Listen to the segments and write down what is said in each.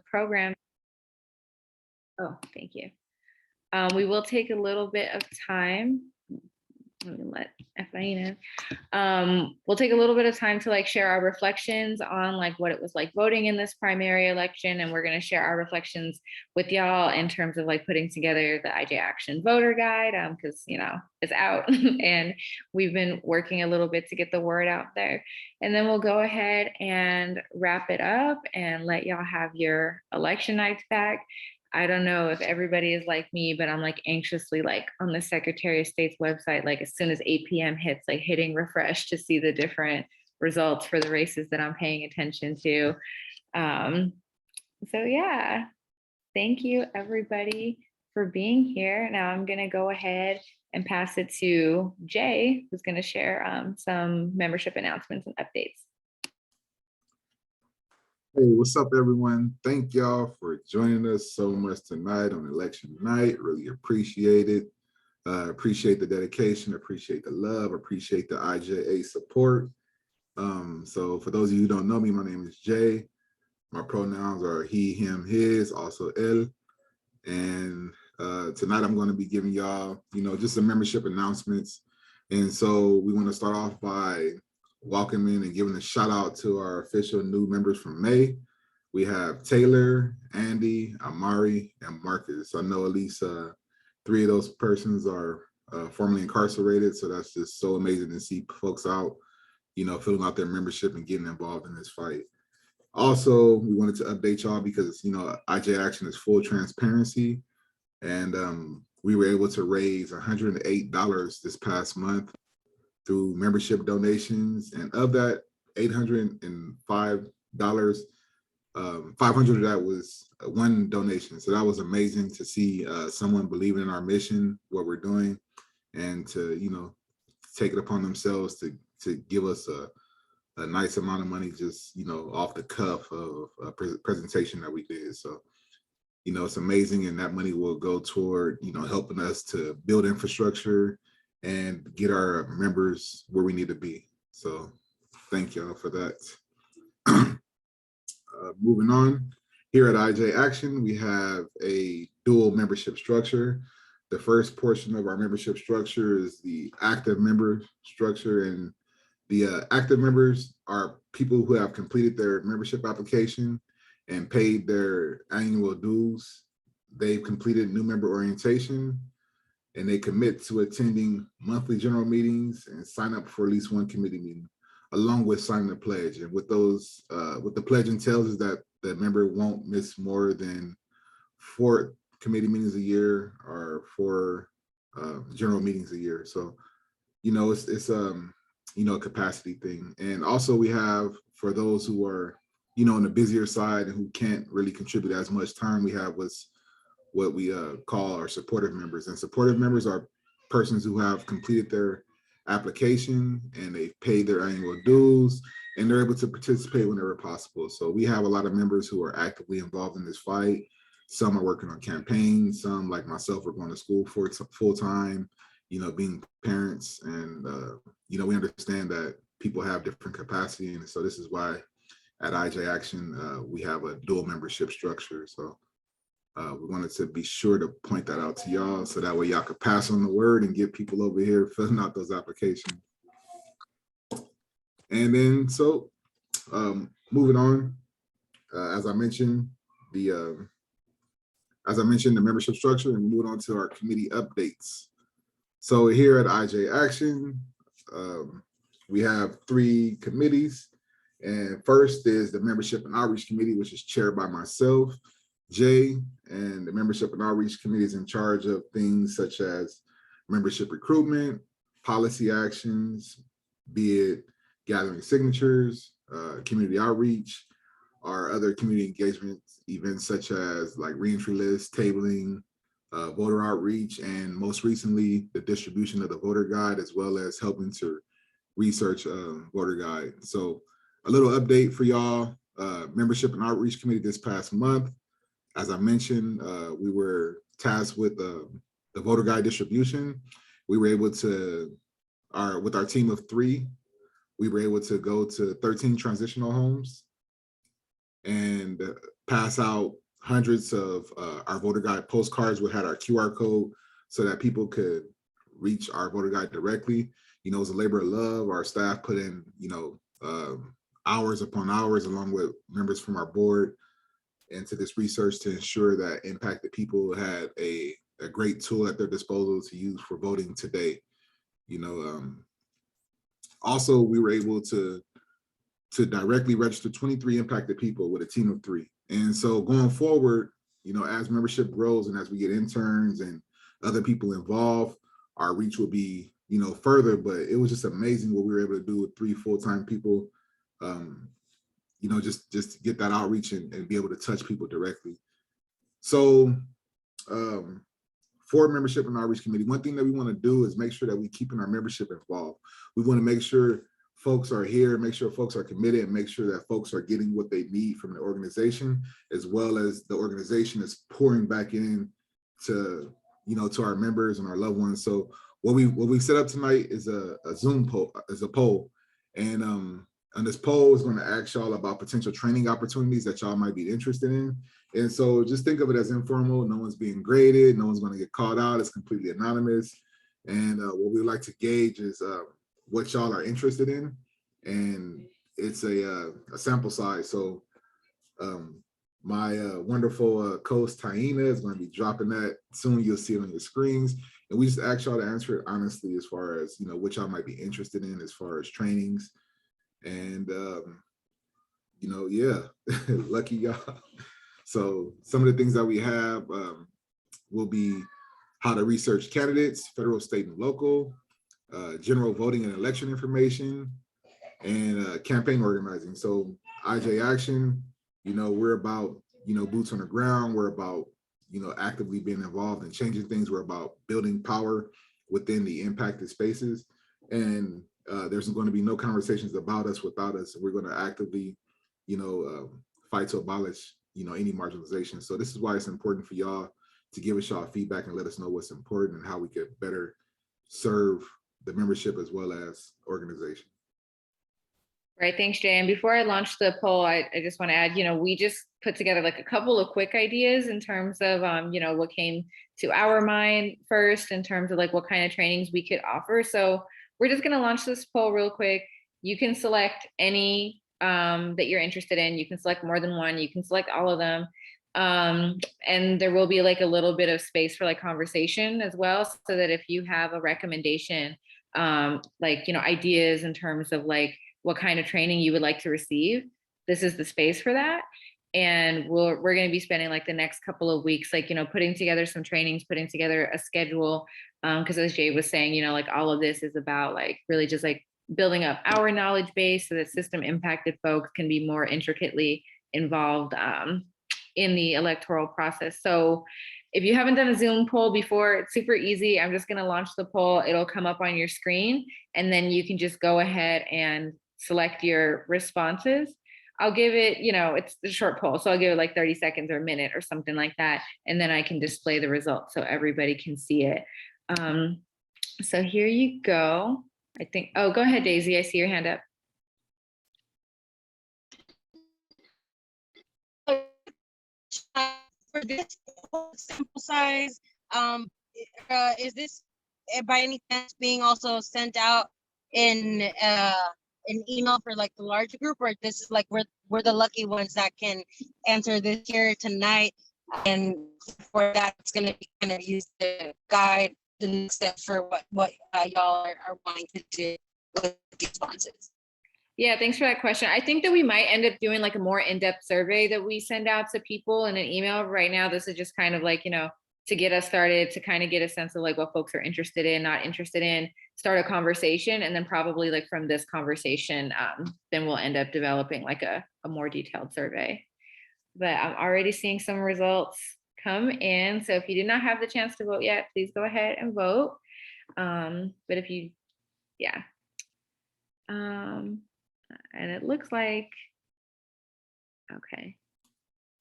program. Oh, thank you. We will take a little bit of time. Let me let Efrain in. We'll take a little bit of time to like share our reflections on like what it was like voting in this primary election. And we're going to share our reflections with y'all in terms of like putting together the IJ Action voter guide, because you know, it's out and we've been working a little bit to get the word out there. And then we'll go ahead and wrap it up and let y'all have your election nights back. I don't know if everybody is like me, but I'm like anxiously like on the Secretary of State's website, like as soon as 8 p.m. hits, like hitting refresh to see the different results for the races that I'm paying attention to. So yeah, thank you everybody for being here. Now I'm gonna go ahead and pass it to Jay, who's gonna share some membership announcements and updates. Hey, what's up, everyone? Thank y'all for joining us so much tonight on election night. Really appreciate it. Appreciate the dedication, appreciate the love, appreciate the IJA support. So for those of you who don't know me, my name is Jay. My pronouns are he, him, his, also él. And tonight I'm going to be giving y'all, just some membership announcements. And so we want to start off by welcoming and giving a shout out to our official new members from May. We have Taylor, Andy, Amari, and Marcus. I know at least 3 of those persons are formerly incarcerated. So that's just so amazing to see folks out, filling out their membership and getting involved in this fight. Also, we wanted to update y'all because, IJ Action is full transparency. And we were able to raise $108 this past month through membership donations, and of that $805, 500 of that was one donation. So that was amazing to see someone believing in our mission, what we're doing, and to take it upon themselves to give us a nice amount of money just off the cuff of a presentation that we did. So it's amazing, and that money will go toward helping us to build infrastructure and get our members where we need to be. So thank y'all for that. Moving on, here at IJ Action, we have a dual membership structure. The first portion of our membership structure is the active member structure, and the active members are people who have completed their membership application and paid their annual dues. They've completed new member orientation, and they commit to attending monthly general meetings and sign up for at least one committee meeting, along with signing the pledge. And with those, what the pledge entails is that the member won't miss more than 4 committee meetings a year or 4 general meetings a year. So, it's a capacity thing. And also we have, for those who are, on the busier side and who can't really contribute as much time, we have what we call our supportive members. And supportive members are persons who have completed their application and they've paid their annual dues, and they're able to participate whenever possible. So we have a lot of members who are actively involved in this fight. Some are working on campaigns, some like myself are going to school for full time, being parents. And, we understand that people have different capacity. And so this is why at IJ Action, we have a dual membership structure. So we wanted to be sure to point that out to y'all, so that way y'all could pass on the word and get people over here filling out those applications. And then, so moving on, as I mentioned, the membership structure, and moving on to our committee updates. So here at IJ Action, we have 3 committees. And first is the Membership and Outreach Committee, which is chaired by myself, Jay, and the Membership and Outreach Committee is in charge of things such as membership recruitment, policy actions, be it gathering signatures, community outreach, or other community engagement events such as like reentry lists, tabling, voter outreach, and most recently, the distribution of the voter guide, as well as helping to research voter guide. So a little update for y'all, Membership and Outreach Committee this past month. As I mentioned, we were tasked with the voter guide distribution. We were able to, with our team of 3, we were able to go to 13 transitional homes and pass out hundreds of our voter guide postcards. We had our QR code so that people could reach our voter guide directly. You know, it was a labor of love. Our staff put in, you know, hours upon hours, along with members from our board, into this research to ensure that impacted people had a great tool at their disposal to use for voting today. You know, also we were able to directly register 23 impacted people with a team of 3. And so going forward, you know, as membership grows and as we get interns and other people involved, our reach will be, you know, further. But it was just amazing what we were able to do with 3 full-time people. You know, just to get that outreach and be able to touch people directly. So for membership and outreach committee, one thing that we want to do is make sure that we keeping our membership involved. We want to make sure folks are here, make sure folks are committed, and make sure that folks are getting what they need from the organization, as well as the organization is pouring back in to, you know, to our members and our loved ones. So what we set up tonight is a Zoom poll, and this poll is going to ask y'all about potential training opportunities that y'all might be interested in. And so just think of it as informal. No one's being graded. No one's going to get called out. It's completely anonymous. And what we like to gauge is what y'all are interested in. And it's a sample size. So my wonderful co-host Taina is going to be dropping that soon. You'll see it on your screens. And we just ask y'all to answer it honestly, as far as, you know, what y'all might be interested in as far as trainings. And, you know, yeah, lucky y'all. So some of the things that we have will be how to research candidates, federal, state, and local, general voting and election information, and campaign organizing. So IJ Action, you know, we're about, you know, boots on the ground. We're about, you know, actively being involved and changing things. We're about building power within the impacted spaces. And there's going to be no conversations about us without us. We're going to actively, you know, fight to abolish, you know, any marginalization. So this is why it's important for y'all to give us y'all feedback and let us know what's important and how we could better serve the membership as well as organization. Right, thanks, Jay. And before I launch the poll, I just want to add, you know, we just put together like a couple of quick ideas in terms of, you know, what came to our mind first in terms of like what kind of trainings we could offer. So we're just going to launch this poll real quick. You can select any that you're interested in. You can select more than one. You can select all of them. And there will be like a little bit of space for like conversation as well, so that if you have a recommendation, like, you know, ideas in terms of like what kind of training you would like to receive, this is the space for that. And we're going to be spending like the next couple of weeks, like, you know, putting together some trainings, putting together a schedule. Because as Jay was saying, you know, like all of this is about like really just like building up our knowledge base so that system impacted folks can be more intricately involved in the electoral process. So if you haven't done a Zoom poll before, it's super easy. I'm just going to launch the poll. It'll come up on your screen, and then you can just go ahead and select your responses. I'll give it, you know, it's a short poll, so I'll give it like 30 seconds or a minute or something like that. And then I can display the results so everybody can see it. So here you go. I think, oh, go ahead, Daisy. I see your hand up. For this sample size, is this by any chance being also sent out in an email for like the larger group, or this is like we're the lucky ones that can answer this here tonight, and for that it's going to be kind of used to guide the next step for what y'all are wanting to do with the responses? Yeah, thanks for that question. I think that we might end up doing like a more in-depth survey that we send out to people in an email. Right now, this is just kind of like, you know, to get us started, to kind of get a sense of like what folks are interested in, not interested in, start a conversation. And then probably like from this conversation, then we'll end up developing like a more detailed survey. But I'm already seeing some results come in. So if you did not have the chance to vote yet, please go ahead and vote. But if you, yeah. And it looks like, okay.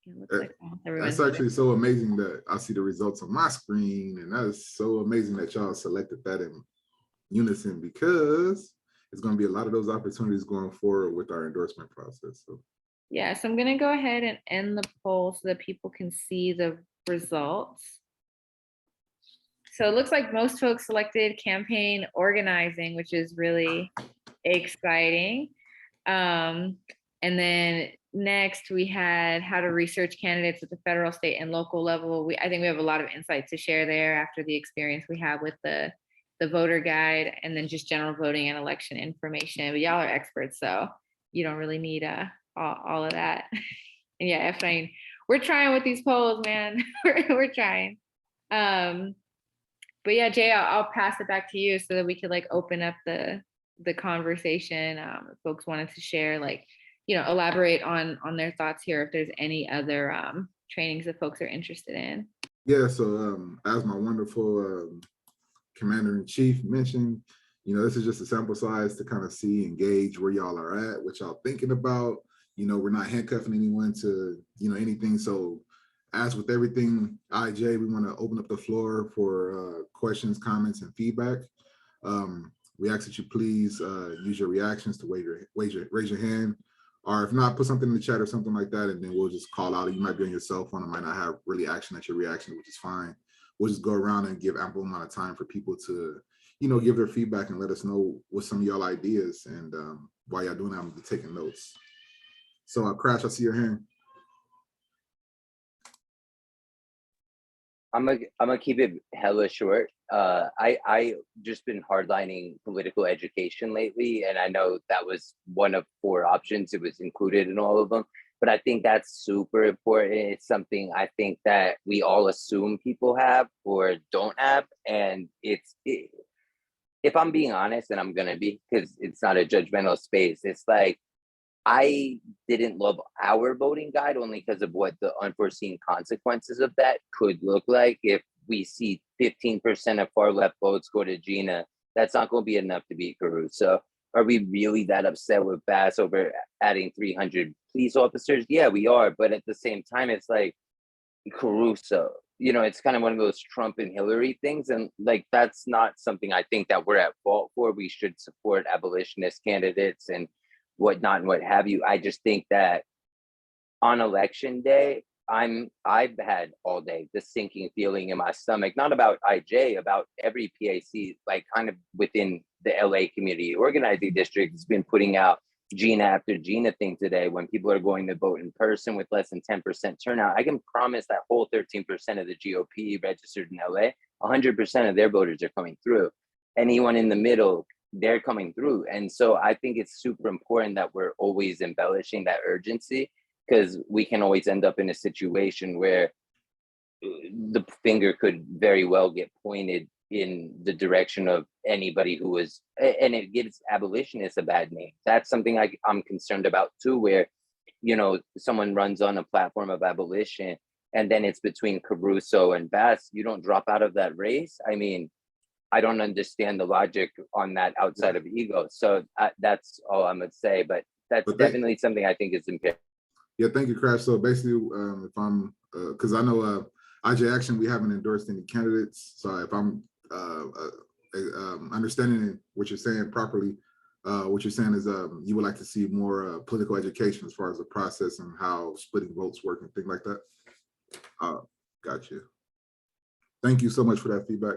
It looks like that's actually so amazing that I see the results on my screen, and that is so amazing that y'all selected that in unison, because it's going to be a lot of those opportunities going forward with our endorsement process. So Yeah, so I'm gonna go ahead and end the poll so that people can see the results. So it looks like most folks selected campaign organizing, which is really exciting. And then next we had how to research candidates at the federal, state, and local level. I think we have a lot of insight to share there after the experience we have with the voter guide, and then just general voting and election information. But y'all are experts, so you don't really need all of that. And yeah, Efrain, we're trying with these polls, man. we're trying. But yeah, Jay, I'll pass it back to you so that we could like open up the conversation. If folks wanted to share, like, elaborate on their thoughts here, if there's any other trainings that folks are interested in. Yeah, so as my wonderful commander-in-chief mentioned, this is just a sample size to kind of see and gauge where y'all are at, what y'all thinking about. We're not handcuffing anyone to, anything. So as with everything, IJ, we want to open up the floor for questions, comments, and feedback. We ask that you please use your reactions to raise your hand, or if not, put something in the chat or something like that, and then we'll just call out. You might be on your cell phone and might not have really action at your reaction, which is fine. We'll just go around and give ample amount of time for people to, give their feedback and let us know what some of y'all ideas, and while y'all doing that, I'm taking notes. So Crash, I see your hand. I'm gonna keep it hella short. I just been hardlining political education lately, and I know that was one of 4 options. It was included in all of them, but I think that's super important. It's something I think that we all assume people have or don't have, and if I'm being honest, and I'm gonna be, because it's not a judgmental space, it's like, I didn't love our voting guide only because of what the unforeseen consequences of that could look like. If we see 15% of far left votes go to Gina, that's not going to be enough to beat Caruso. Are we really that upset with Bass over adding 300 police officers? Yeah, we are. But at the same time, it's like Caruso, it's kind of one of those Trump and Hillary things. And like, that's not something I think that we're at fault for. We should support abolitionist candidates and whatnot and what have you. I just think that on election day, I've had all day the sinking feeling in my stomach, not about IJ, about every PAC, like kind of within the LA community organizing district has been putting out Gina after Gina thing today when people are going to vote in person with less than 10% turnout. I can promise that whole 13% of the GOP registered in LA, 100% of their voters are coming through. Anyone in the middle, they're coming through. And so I think it's super important that we're always embellishing that urgency, because we can always end up in a situation where the finger could very well get pointed in the direction of anybody who is, and it gives abolitionists a bad name. That's something I'm concerned about too, where, someone runs on a platform of abolition and then it's between Caruso and Bass. You don't drop out of that race. I mean, I don't understand the logic on that outside of ego. So that's all I'm gonna say, but that's definitely something I think is imperative. Yeah, thank you, Crash. So basically, if I'm, because I know IJ Action, we haven't endorsed any candidates. So if I'm understanding what you're saying properly, what you're saying is you would like to see more political education as far as the process and how splitting votes work and things like that. Gotcha. Thank you so much for that feedback.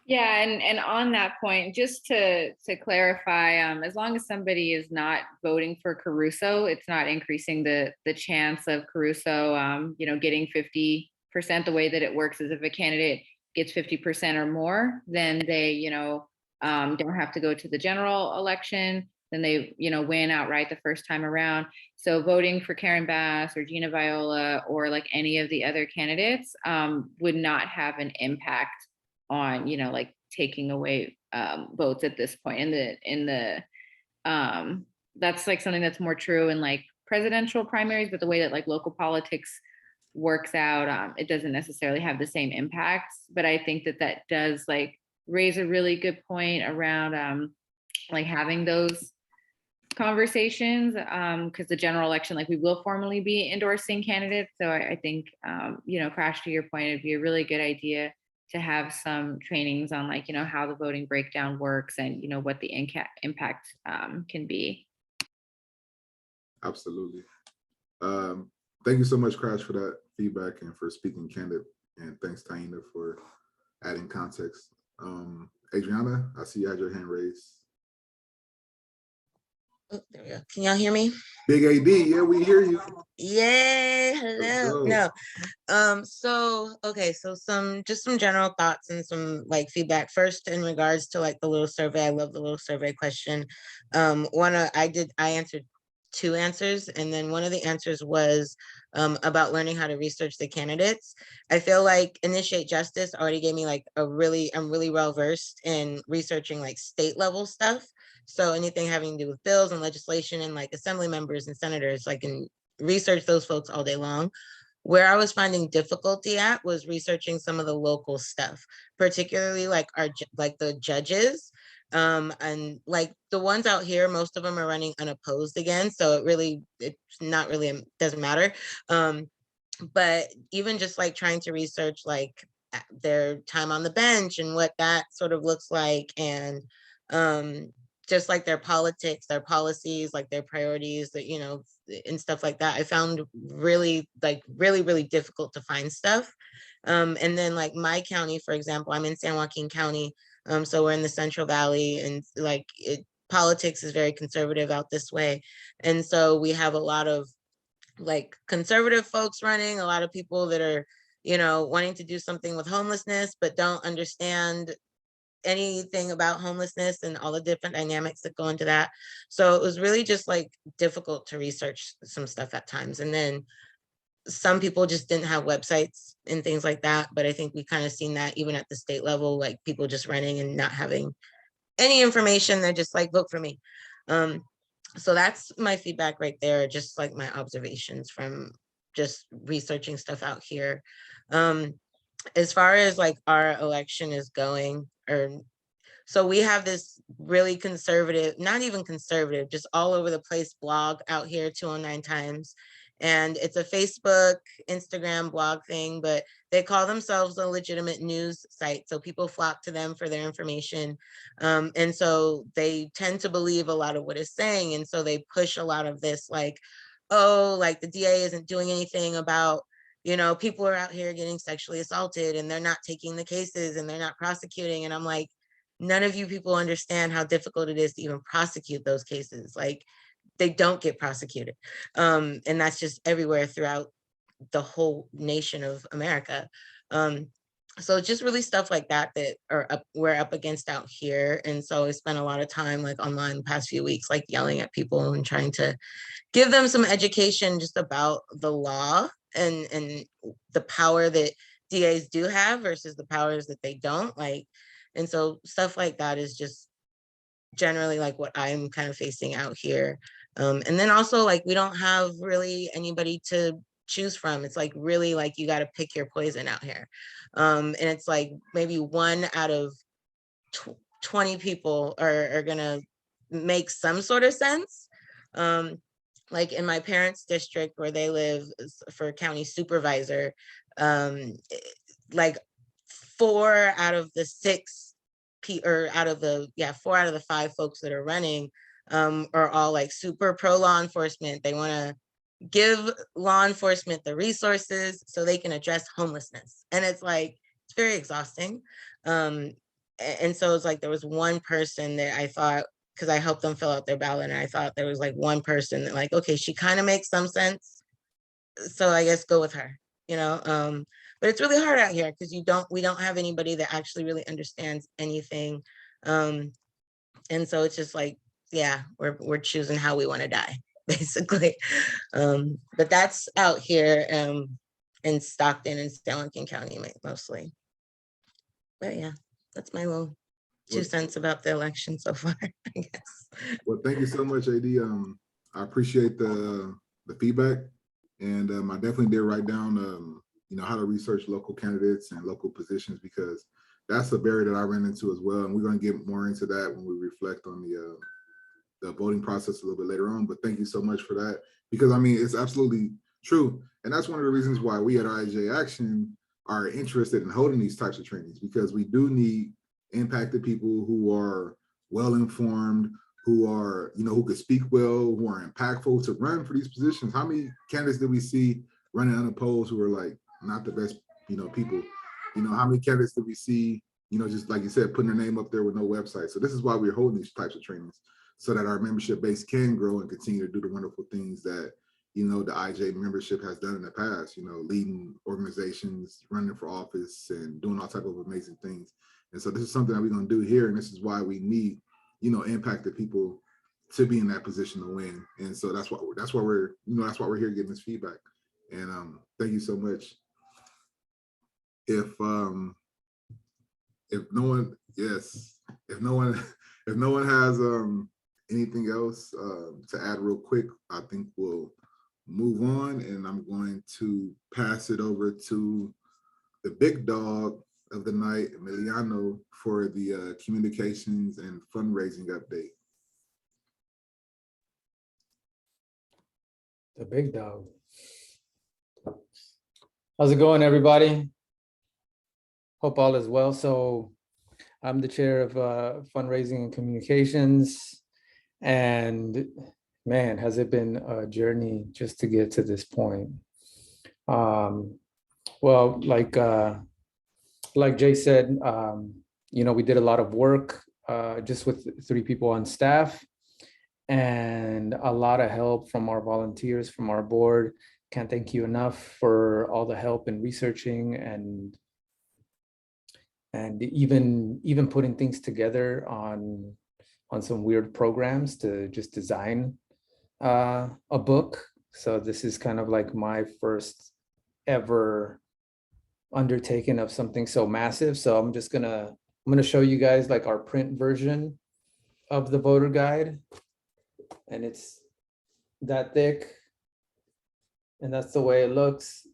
Yeah, and on that point, just to clarify, as long as somebody is not voting for Caruso, it's not increasing the chance of Caruso, getting 50%. The way that it works is if a candidate gets 50% or more, then they, don't have to go to the general election. Then they, win outright the first time around. So voting for Karen Bass or Gina Viola or like any of the other candidates would not have an impact on, like taking away votes at this point in the that's like something that's more true in like presidential primaries, but the way that like local politics works out, it doesn't necessarily have the same impacts. But I think that does like raise a really good point around like having those conversations, because the general election, like we will formally be endorsing candidates. So I think, Crash, to your point, it'd be a really good idea to have some trainings on like, how the voting breakdown works and, what the impact can be. Absolutely. Thank you so much, Crash, for that feedback and for speaking candid. And thanks, Taina, for adding context. Adriana, I see you had your hand raised. Oh, there we go. Can y'all hear me? Big AD, yeah, we hear you. Yay, Let's hello. go. No. So okay, so some general thoughts and some like feedback. First, in regards to like the little survey, I love the little survey question. I answered 2 answers, and then one of the answers was about learning how to research the candidates. I feel like Initiate Justice already gave me like I'm really well versed in researching like state level stuff. So anything having to do with bills and legislation and like assembly members and senators, I can research those folks all day long. Where I was finding difficulty at was researching some of the local stuff, particularly like like the judges. And like the ones out here, most of them are running unopposed again. So it's not really, doesn't matter. But even just like trying to research like their time on the bench and what that sort of looks like, and just like their politics, their policies, like their priorities, that and stuff like that, I found really really difficult to find stuff. And then like my county, for example, I'm in San Joaquin County, so we're in the Central Valley, and like politics is very conservative out this way, and so we have a lot of like conservative folks running, a lot of people that are wanting to do something with homelessness but don't understand anything about homelessness and all the different dynamics that go into that. So it was really just like difficult to research some stuff at times. And then some people just didn't have websites and things like that. But I think we kind of seen that even at the state level, like people just running and not having any information. They're just like, vote for me. So that's my feedback right there, just like my observations from just researching stuff out here. As far as like our election is going, so we have this really conservative, not even conservative, just all over the place blog out here, 209 Times. And it's a Facebook, Instagram blog thing, but they call themselves a legitimate news site. So people flock to them for their information. And so they tend to believe a lot of what it's saying. And so they push a lot of this like, oh, like the DA isn't doing anything about, people are out here getting sexually assaulted and they're not taking the cases and they're not prosecuting. And I'm like, none of you people understand how difficult it is to even prosecute those cases. Like they don't get prosecuted. And that's just everywhere throughout the whole nation of America. So just really stuff like that we're up against out here. And so I spent a lot of time like online the past few weeks, like yelling at people and trying to give them some education just about the law and the power that DAs do have versus the powers that they don't. Like, and so stuff like that is just generally like what I'm kind of facing out here. And then also like we don't have really anybody to choose from. It's like really like you got to pick your poison out here. And it's like maybe 1 out of 20 people are gonna make some sort of sense. Like in my parents' district where they live for county supervisor, like 4 out of the 6 4 out of the 5 folks that are running are all like super pro law enforcement. They want to give law enforcement the resources so they can address homelessness. And it's like, it's very exhausting. And so it's like, there was one person that I thought, because I helped them fill out their ballot, and I thought there was like one person that like, okay, she kind of makes some sense. So I guess go with her, but it's really hard out here because we don't have anybody that actually really understands anything. And so it's just like, yeah, we're choosing how we want to die, basically. But that's out here in Stockton and San Joaquin County mostly. But yeah, that's my little 2 cents about the election so far, I guess. Well, thank you so much, AD. I appreciate the feedback, and I definitely did write down how to research local candidates and local positions, because that's a barrier that I ran into as well. And we're going to get more into that when we reflect on the voting process a little bit later on. But thank you so much for that, because I mean, it's absolutely true. And that's one of the reasons why we at IJ Action are interested in holding these types of trainings, because we do need impacted people who are well-informed, who are, who could speak well, who are impactful to run for these positions. How many candidates did we see running unopposed who are like not the best, people? How many candidates did we see, just like you said, putting their name up there with no website? So this is why we're holding these types of trainings, so that our membership base can grow and continue to do the wonderful things that, the IJ membership has done in the past, leading organizations, running for office, and doing all type of amazing things. And so this is something that we're going to do here. And this is why we need, impacted people to be in that position to win. And so that's why we're here getting this feedback. And thank you so much. If no one has anything else to add real quick, I think we'll move on, and I'm going to pass it over to the big dog of the night, Emiliano, for the communications and fundraising update. The big dog. How's it going, everybody? Hope all is well. So I'm the chair of fundraising and communications, and man, has it been a journey just to get to this point. Well, like Jay said, we did a lot of work just with 3 people on staff, and a lot of help from our volunteers, from our board. Can't thank you enough for all the help in researching and even putting things together on some weird programs to just design a book. So this is kind of like my first ever undertaking of something so massive. So I'm gonna show you guys like our print version of the voter guide, and it's that thick, and that's the way it looks.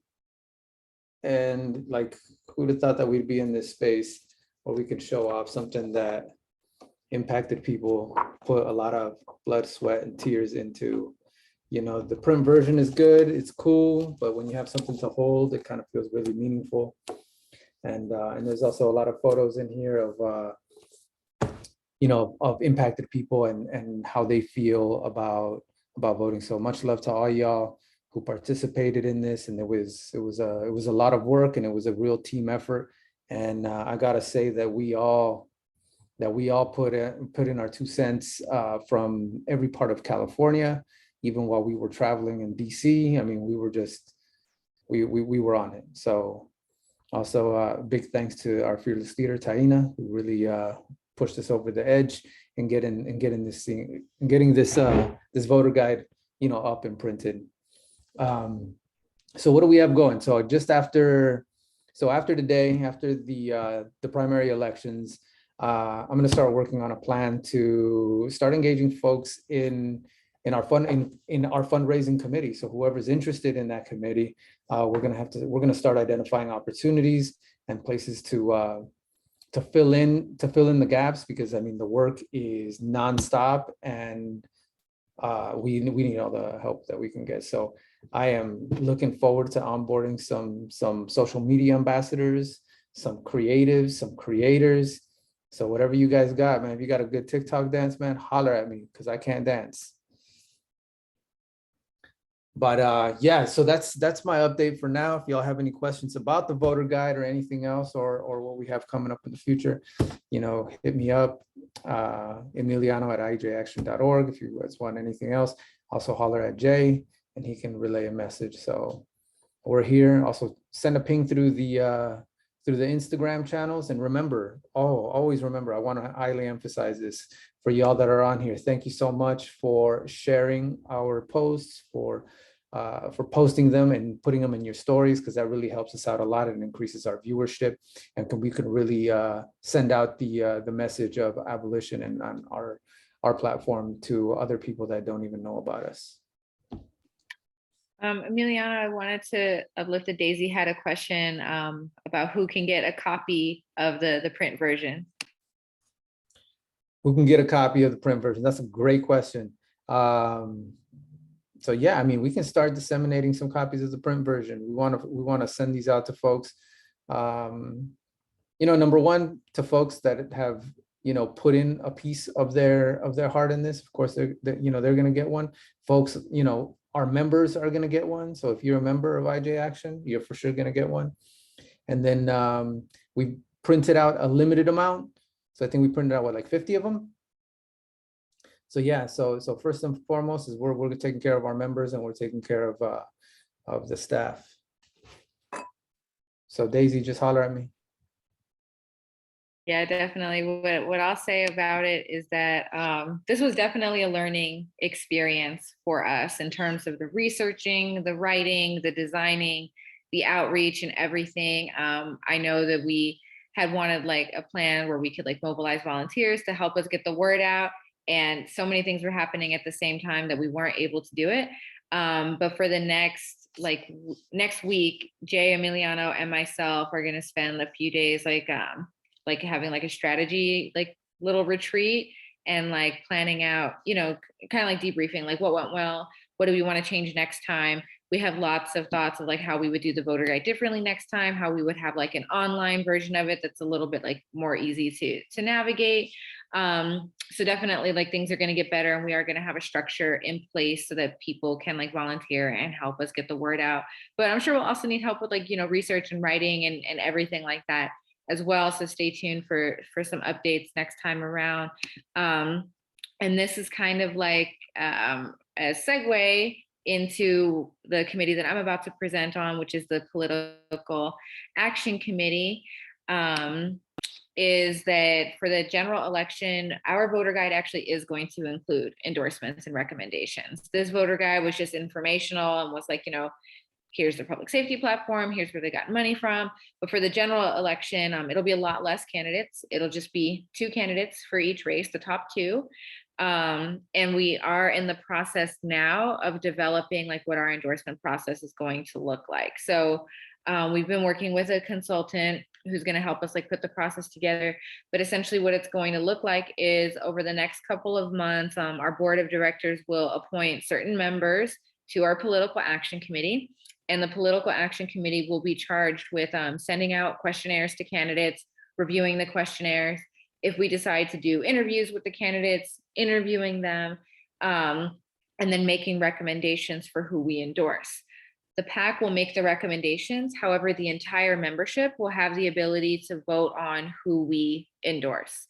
And like, who'd have thought that we'd be in this space where we could show off something that impacted people, put a lot of blood, sweat, and tears into. The print version is good, it's cool, but when you have something to hold, it kind of feels really meaningful. And there's also a lot of photos in here of impacted people and how they feel about voting. So much love to all y'all who participated in this. And it was a lot of work, and it was a real team effort. And I gotta say that we all put in our 2 cents from every part of California. Even while we were traveling in DC, I mean, we were on it. So also big thanks to our fearless leader, Taina, who really pushed us over the edge and getting this thing, and getting this voter guide, up and printed. So what do we have going? So after today, after the primary elections, I'm going to start working on a plan to start engaging folks in our fundraising committee. So whoever's interested in that committee, we're going to start identifying opportunities and places to fill in the gaps, because I mean the work is nonstop, and we need all the help that we can get. So I am looking forward to onboarding some social media ambassadors, some creatives, some creators. So whatever you guys got, man, if you got a good TikTok dance, man, holler at me, because I can't dance. But yeah, so that's my update for now. If y'all have any questions about the voter guide or anything else, or what we have coming up in the future, hit me up, Emiliano@ijaction.org. If you guys want anything else, also holler at Jay and he can relay a message. So we're here. Also send a ping through the Instagram channels. And remember, always remember, I want to highly emphasize this for y'all that are on here. Thank you so much for sharing our posts, for posting them and putting them in your stories, because that really helps us out a lot and increases our viewership. And we can really send out the message of abolition and on our platform to other people that don't even know about us. Emiliana, I wanted to uplift that Daisy had a question about who can get a copy of the print version. Who can get a copy of the print version? That's a great question. So yeah, I mean, we can start disseminating some copies of the print version. We want to send these out to folks. Number one, to folks that have you know, put in a piece of their heart in this, of course, you know, they're going to get one. Folks, you know, our members are going to get one. So if you're a member of IJ Action, you're for sure going to get one. And then we printed out a limited amount. So I think we printed out what, like 50 of them. So yeah, so first and foremost is we're taking care of our members and we're taking care of the staff. So Daisy, just holler at me. Yeah, definitely. What I'll say about it is that this was definitely a learning experience for us in terms of the researching, the writing, the designing, the outreach and everything. I know that we had wanted like a plan where we could like mobilize volunteers to help us get the word out. And so many things were happening at the same time that we weren't able to do it. But for the next week, Jay Emiliano and myself are going to spend a few days like having like a strategy, like little retreat and like planning out, you know, kind of like debriefing, like what went well, what do we want to change next time? We have lots of thoughts of like how we would do the voter guide differently next time, how we would have like an online version of it that's a little bit like more easy to navigate. So definitely like things are going to get better and we are going to have a structure in place so that people can like volunteer and help us get the word out. But I'm sure we'll also need help with like, you know, research and writing and everything like that as well. So stay tuned for some updates next time around. And this is kind of like a segue into the committee that I'm about to present on, which is the Political Action Committee. Is that for the general election, our voter guide actually is going to include endorsements and recommendations. This voter guide was just informational and was like, you know, here's the public safety platform, here's where they got money from. But for the general election, it'll be a lot less candidates. It'll just be 2 candidates for each race, the top 2. And we are in the process now of developing like what our endorsement process is going to look like. So we've been working with a consultant who's going to help us like put the process together. But essentially what it's going to look like is over the next couple of months, our board of directors will appoint certain members to our political action committee. And the political action committee will be charged with sending out questionnaires to candidates, reviewing the questionnaires. If we decide to do interviews with the candidates, interviewing them, and then making recommendations for who we endorse. The PAC will make the recommendations. However, the entire membership will have the ability to vote on who we endorse.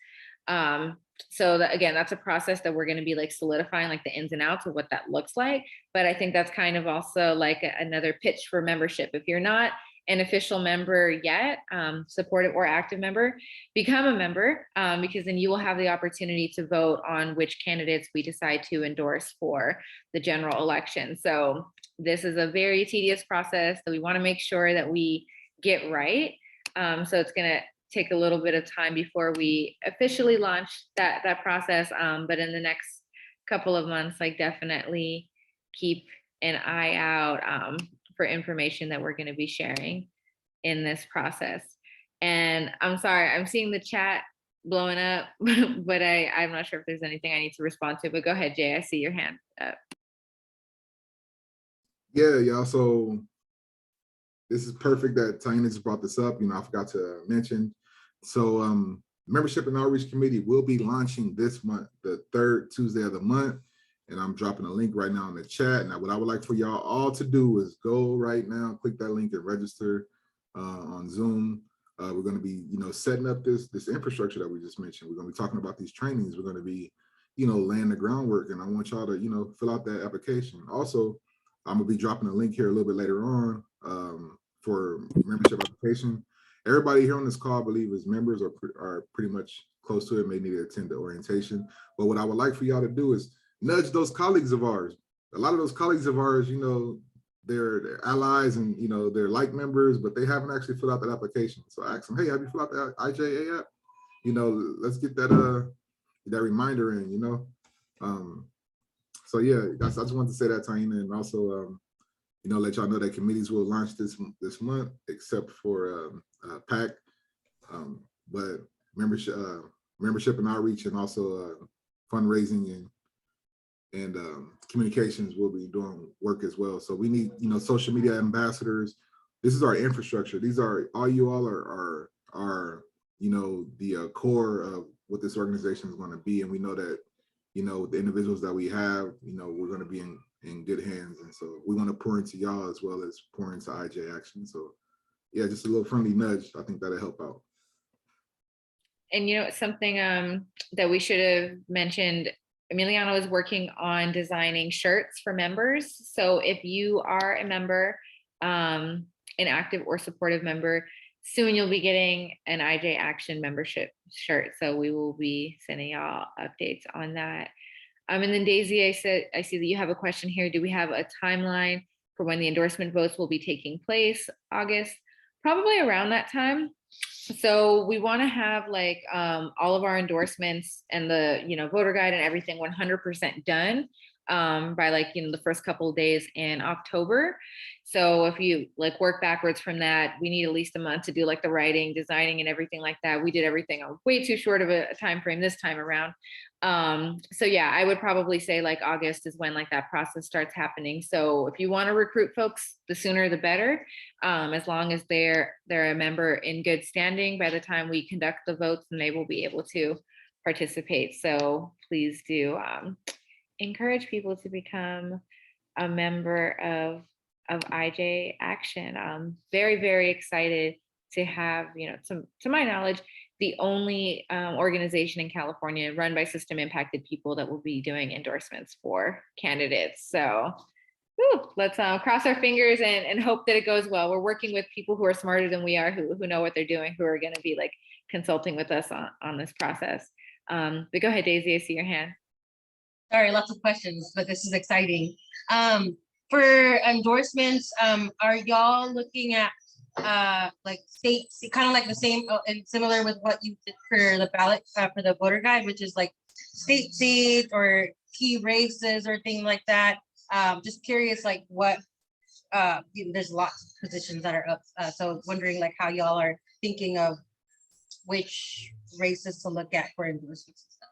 So that, again, that's a process that we're going to be like solidifying like the ins and outs of what that looks like. But I think that's kind of also like another pitch for membership. If you're not an official member yet, supportive or active member, become a member because then you will have the opportunity to vote on which candidates we decide to endorse for the general election. So this is a very tedious process that we want to make sure that we get right. So it's going to take a little bit of time before we officially launch that process. But in the next couple of months, like definitely keep an eye out for information that we're going to be sharing in this process. And I'm sorry, I'm seeing the chat blowing up, but I'm not sure if there's anything I need to respond to, but go ahead, Jay, I see your hand up. Yeah, y'all. So this is perfect that Taina just brought this up. You know, I forgot to mention. So Membership and Outreach Committee will be launching this month, the 3rd Tuesday of the month. And I'm dropping a link right now in the chat. Now, what I would like for y'all all to do is go right now, click that link and register on Zoom. We're going to be, you know, setting up this infrastructure that we just mentioned. We're going to be talking about these trainings. We're going to be, you know, laying the groundwork. And I want y'all to, you know, fill out that application. Also, I'm going to be dropping a link here a little bit later on for membership application. Everybody here on this call, I believe, is members or are pretty much close to it, may need to attend the orientation. But what I would like for y'all to do is nudge those colleagues of ours. A lot of those colleagues of ours, you know, they're allies and, you know, they're like members, but they haven't actually filled out that application. So I ask them, hey, have you filled out the IJA app? You know, let's get that that reminder in, you know. So yeah, I just wanted to say that, Taina, and also, you know, let y'all know that committees will launch this month, except for PAC, but membership and outreach, and also fundraising and communications will be doing work as well. So we need, you know, social media ambassadors. This is our infrastructure. These are all you all are you know, the core of what this organization is going to be, and we know that, you know, the individuals that we have, you know, we're going to be in good hands, and so we want to pour into y'all as well as pour into IJ Action. So yeah, just a little friendly nudge. I think that'll help out. And you know, something that we should have mentioned, Emiliano is working on designing shirts for members. So if you are a member, an active or supportive member, soon you'll be getting an IJ Action membership shirt. So we will be sending y'all updates on that. And then Daisy, I see that you have a question here. Do we have a timeline for when the endorsement votes will be taking place? August, probably around that time. So we want to have like all of our endorsements and the, you know, voter guide and everything 100% done by like, you know, the first couple of days in October. So if you like work backwards from that, we need at least a month to do like the writing, designing and everything like that. We did everything on way too short of a time frame this time around. So yeah, I would probably say like August is when like that process starts happening. So if you want to recruit folks, the sooner the better, as long as they're a member in good standing by the time we conduct the votes, and they will be able to participate. So please do encourage people to become a member of IJ Action. I'm very, very excited to have, you know, to my knowledge, the only organization in California run by system impacted people that will be doing endorsements for candidates. So let's cross our fingers and hope that it goes well. We're working with people who are smarter than we are, who know what they're doing, who are going to be like consulting with us on this process. But go ahead, Daisy, I see your hand. Sorry, lots of questions, but this is exciting. For endorsements, are y'all looking at like states, kind of like the same and similar with what you did for the ballot for the voter guide, which is like state seats or key races or things like that? Just curious, like what you know, there's lots of positions that are up, so wondering like how y'all are thinking of which races to look at for endorsements and stuff.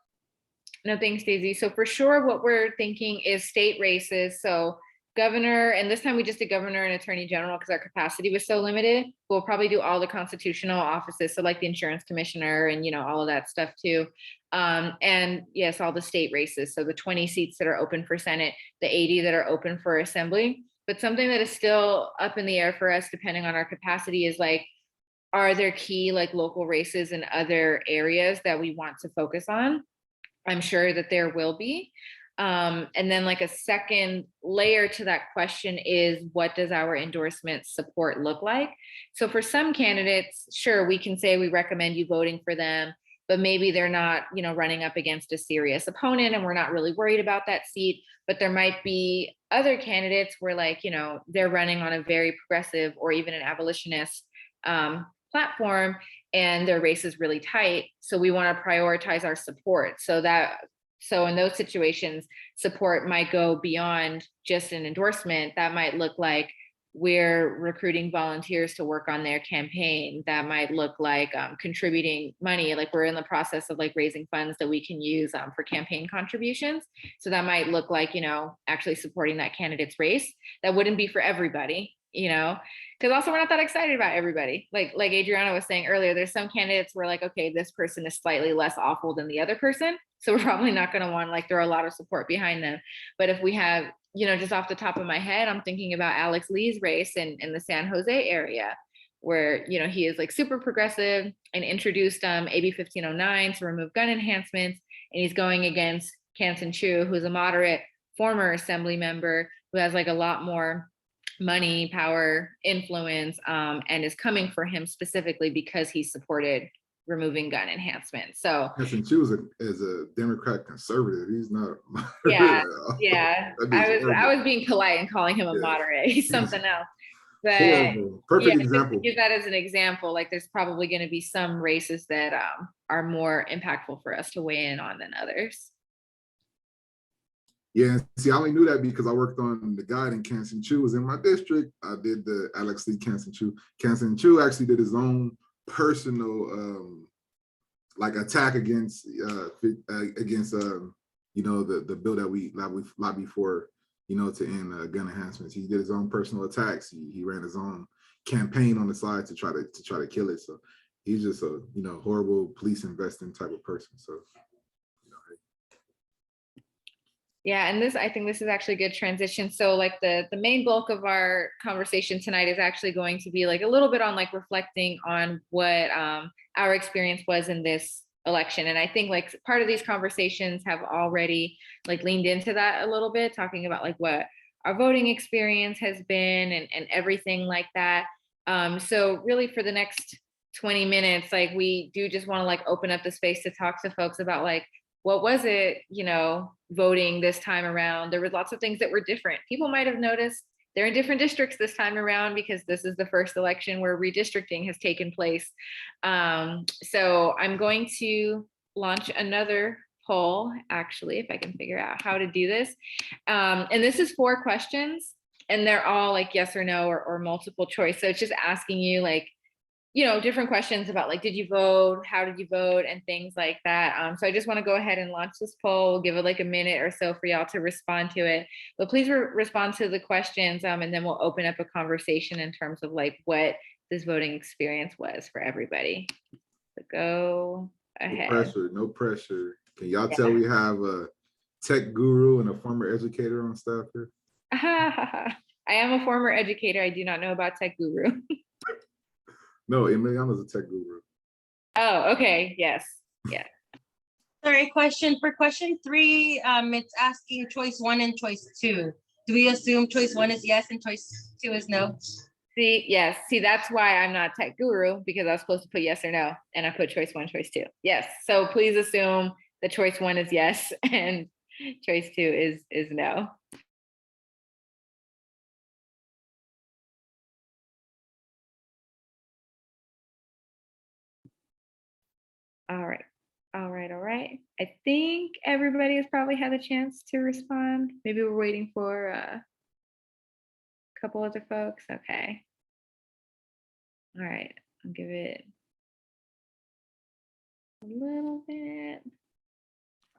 No, thanks, Daisy. So for sure, what we're thinking is state races. So governor, and this time we just did governor and attorney general because our capacity was so limited. We'll probably do all the constitutional offices, so like the insurance commissioner and, you know, all of that stuff too. And yes, all the state races. So the 20 seats that are open for Senate, the 80 that are open for assembly. But something that is still up in the air for us, depending on our capacity, is like, are there key like local races in other areas that we want to focus on? I'm sure that there will be. And then like a second layer to that question is, what does our endorsement support look like? So for some candidates, sure, we can say we recommend you voting for them, but maybe they're not, you know, running up against a serious opponent and we're not really worried about that seat. But there might be other candidates where like, you know, they're running on a very progressive or even an abolitionist platform and their race is really tight. So we want to prioritize our support. So in those situations, support might go beyond just an endorsement. That might look like we're recruiting volunteers to work on their campaign. That might look like contributing money. Like we're in the process of like raising funds that we can use for campaign contributions. So that might look like, you know, actually supporting that candidate's race. That wouldn't be for everybody, you know, because also we're not that excited about everybody. Like Adriana was saying earlier, there's some candidates where like, okay, this person is slightly less awful than the other person. So we're probably not going to want to like throw a lot of support behind them. But if we have, you know, just off the top of my head, I'm thinking about Alex Lee's race in the San Jose area, where, you know, he is like super progressive and introduced AB 1509 to remove gun enhancements. And he's going against Kansan Chu, who's a moderate former assembly member who has like a lot more money, power, influence, and is coming for him specifically because he supported removing gun enhancement. So Kansan Chu is a Democrat conservative. He's not. Yeah. I was being polite and calling him a moderate. He's something else. But horrible. Perfect example. To give that as an example, like there's probably going to be some races that are more impactful for us to weigh in on than others. Yeah, see, I only knew that because I worked on the guide, and Kansan Chu was in my district. I did the Alex Lee Kansan Chu. Kansan Chu actually did his own personal like attack against you know, the bill that we lobbied for, you know, to end gun enhancements. He did his own personal attacks. He ran his own campaign on the side to try to kill it. So he's just a, you know, horrible police investing type of person. So, you know, Yeah, and I think this is actually a good transition. So like the main bulk of our conversation tonight is actually going to be like a little bit on like reflecting on what our experience was in this election. And I think like part of these conversations have already like leaned into that a little bit, talking about like what our voting experience has been and everything like that. So really for the next 20 minutes, like we do just want to like open up the space to talk to folks about like, what was it, you know, voting this time around? There were lots of things that were different. People might have noticed they're in different districts this time around because this is the first election where redistricting has taken place. So I'm going to launch another poll, actually, if I can figure out how to do this. And this is 4 questions, and they're all like yes or no or multiple choice. So it's just asking you like, you know, different questions about like, did you vote? How did you vote? And things like that. So I just want to go ahead and launch this poll. We'll give it like a minute or so for y'all to respond to it. But please respond to the questions, and then we'll open up a conversation in terms of like what this voting experience was for everybody. So go no ahead. pressure, no pressure. Can y'all Yeah. tell we have a tech guru and a former educator on staff here? I am a former educator. I do not know about Tech Guru. No, Emiliano's a tech guru. Oh, okay. Yes. Yeah. Sorry, for question 3, it's asking choice 1 and choice 2. Do we assume choice 1 is yes and choice 2 is no? See, yes. See, that's why I'm not Tech Guru, because I was supposed to put yes or no, and I put choice 1, choice 2. Yes. So please assume that choice 1 is yes and choice 2 is no. All right. All right. I think everybody has probably had a chance to respond. Maybe we're waiting for a couple other folks. Okay. All right. I'll give it a little bit.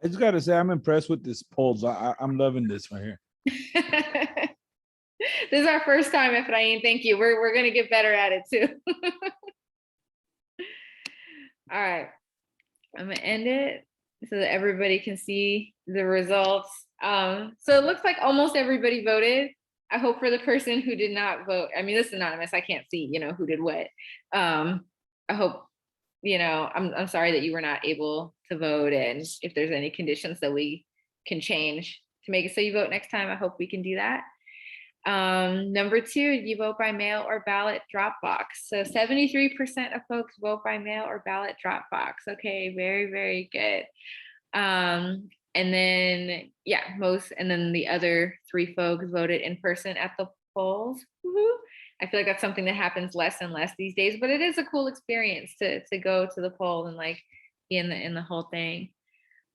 I just gotta say, I'm impressed with this polls. I'm loving this right here. This is our first time, Efrain. Thank you. We're gonna get better at it too. All right. I'm gonna end it so that everybody can see the results. So it looks like almost everybody voted. I hope for the person who did not vote. I mean, this is anonymous. I can't see, you know, who did what. I hope, you know, I'm sorry that you were not able to vote, and if there's any conditions that we can change to make it so you vote next time, I hope we can do that. Number 2, you vote by mail or ballot drop box. So 73% of folks vote by mail or ballot drop box. Okay, very, very good. And then, yeah, and then the other 3 folks voted in person at the polls. Woo-hoo. I feel like that's something that happens less and less these days, but it is a cool experience to go to the poll and like be in the whole thing.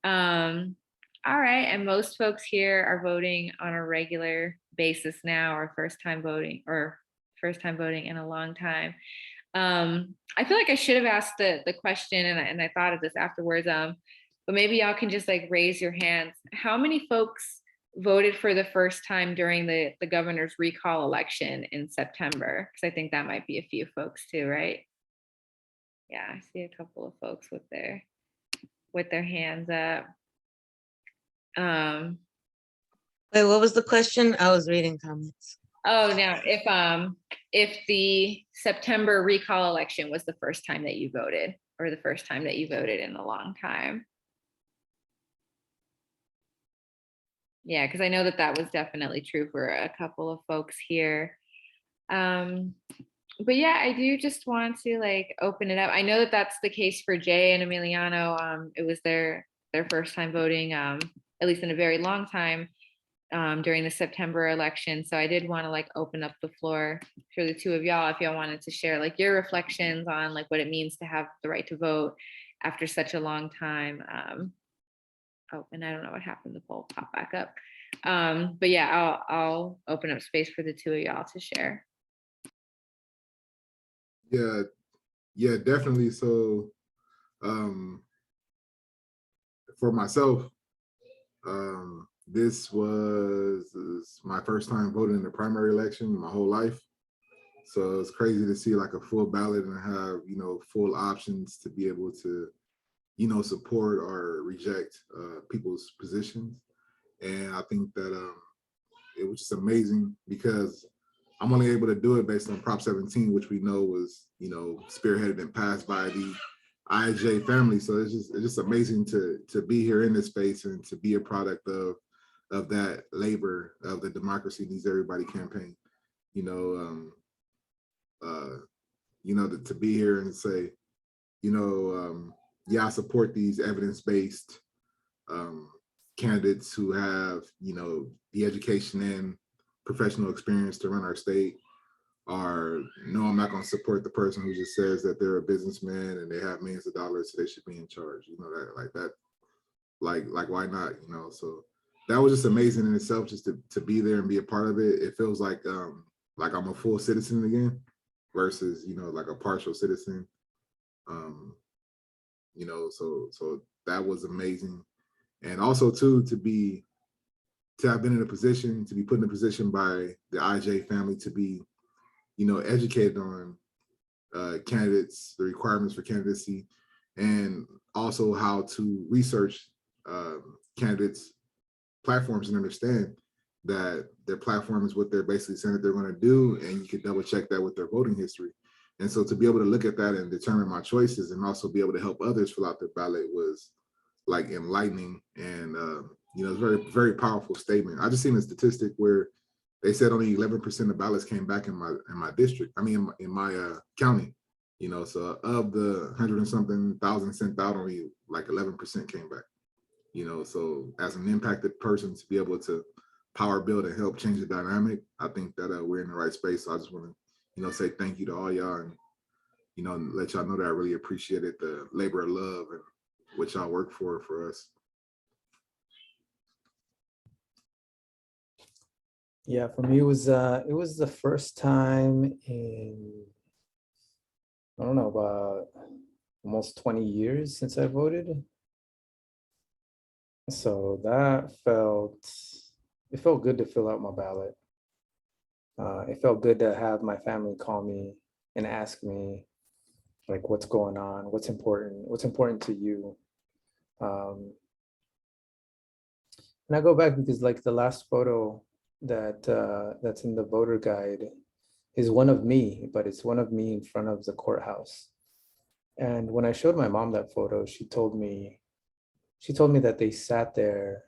All right, and most folks here are voting on a regular basis now, or first time voting in a long time. I feel like I should have asked the question, and I thought of this afterwards. But maybe y'all can just like raise your hands. How many folks voted for the first time during the governor's recall election in September? Because I think that might be a few folks too, right? Yeah, I see a couple of folks with their hands up. Wait, what was the question? I was reading comments. Oh, now if the September recall election was the first time that you voted, or the first time that you voted in a long time. Yeah, because I know that was definitely true for a couple of folks here. But yeah, I do just want to like open it up. I know that that's the case for Jay and Emiliano. It was their first time voting, at least in a very long time, during the September election. So I did want to like open up the floor for the 2 of y'all, if y'all wanted to share like your reflections on like what it means to have the right to vote after such a long time. Oh, and I don't know what happened. The poll popped back up. But yeah, I'll open up space for the 2 of y'all to share. Yeah, definitely. So for myself, this was my first time voting in the primary election my whole life. So it's crazy to see like a full ballot and have, you know, full options to be able to, you know, support or reject people's positions. And I think that it was just amazing because I'm only able to do it based on Prop 17, which we know was, you know, spearheaded and passed by the IJ family. So it's just amazing to be here in this space and to be a product of that labor of the Democracy Needs Everybody campaign. You know, to be here and say, you know, yeah, I support these evidence-based candidates who have, you know, the education and professional experience to run our state. Or no, I'm not going to support the person who just says that they're a businessman and they have millions of dollars, so they should be in charge. You know, that like why not? You know, so that was just amazing in itself, just to be there and be a part of it. It feels like I'm a full citizen again, versus, you know, like a partial citizen. You know, so that was amazing, and also too to have been in a position, to be put in a position by the IJ family to be, you know, educated on candidates, the requirements for candidacy, and also how to research candidates' platforms and understand that their platform is what they're basically saying that they're going to do, and you can double check that with their voting history. And so to be able to look at that and determine my choices and also be able to help others fill out their ballot was like enlightening, and you know, it's very, very powerful statement. I just seen a statistic where they said only 11% of ballots came back in my district. I mean, in my county. You know, so of the 100 and something thousand sent out, only like 11% came back. You know, so as an impacted person, to be able to power build and help change the dynamic, I think that we're in the right space. So I just want to, you know, say thank you to all y'all, and, you know, let y'all know that I really appreciated the labor of love and what y'all work for us. Yeah, for me, it was the first time in, I don't know, about almost 20 years since I voted. So it felt good to fill out my ballot. It felt good to have my family call me and ask me, like, what's going on, what's important to you. And I go back because, like, the last photo that's in the voter guide is one of me, but it's one of me in front of the courthouse. And when I showed my mom that photo, she told me that they sat there,